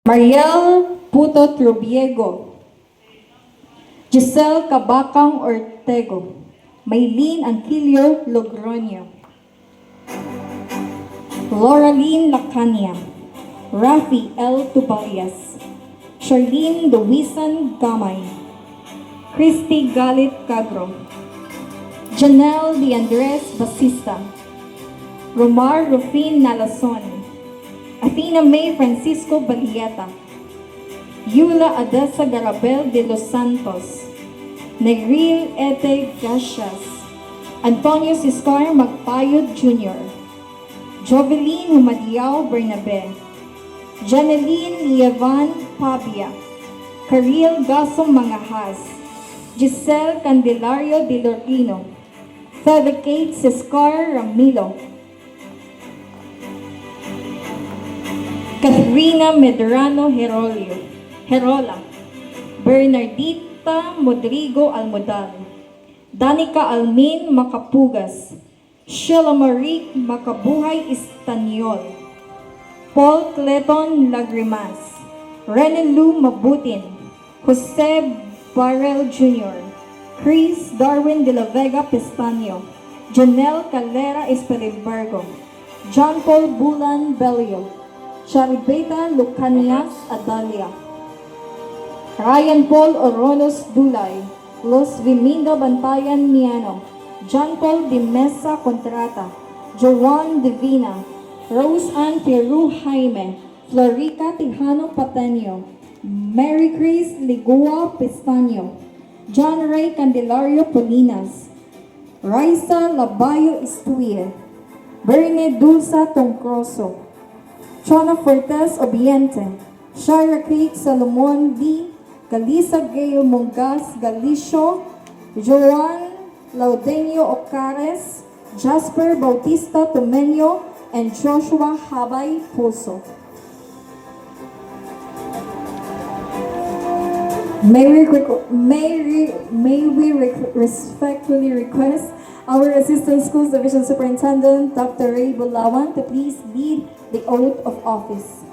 Mariel Puto Trubiego, Giselle Cabacang Ortego, Maylene Anquilio Logroño, Loraline Lacania, Rafi L. Tubalias, Charlene Luisan Gamay, Christy Galit Cagro, Janelle De Andres Basista, Romar Rufin Nalason, Athena May Francisco Balieta, Yula Adessa Garabel de los Santos, Negril Ete Gasias, Antonio Ciscar Magpayod Jr., Joveline Humadiao Bernabe, Janeline Yevan Pabia, Karil Gaso Mangahas, Giselle Candelario de Lorino, Kate Ciscar Ramilo, Catherina Medrano Herola, Bernardita Modrigo Almodal, Danica Almin Macapugas, Sheila Marie Macabuhay Istanyol, Paul Cleton Lagrimas, Renelu Mabutin, Jose Barrel Jr., Chris Darwin de la Vega Pestaño, Janelle Calera Espelimbergo, John Paul Bulan Belio, Charibeta Lucanias Adalia, Ryan Paul Oronos Dulay, Los Viminda Bantayan Miano, John Paul de Mesa Contrata, Joan Divina, Rose Ann Peru Jaime, Florica Tijano Pateño, Mary Chris Ligua Pestaño, John Ray Candelario Polinas, Raisa Labayo Istuye, Berne Dulza Tongcroso, Chona Fortes Obiente, Shira Creek Salomon D, Galisa Gayo Mongas Galicio, Joan Laudenio Ocares, Jasper Bautista Tomenyo, and Joshua Habay Puso. May we respectfully request our Assistant Schools Division Superintendent, Dr. Ray Bulawan, to please lead the oath of office.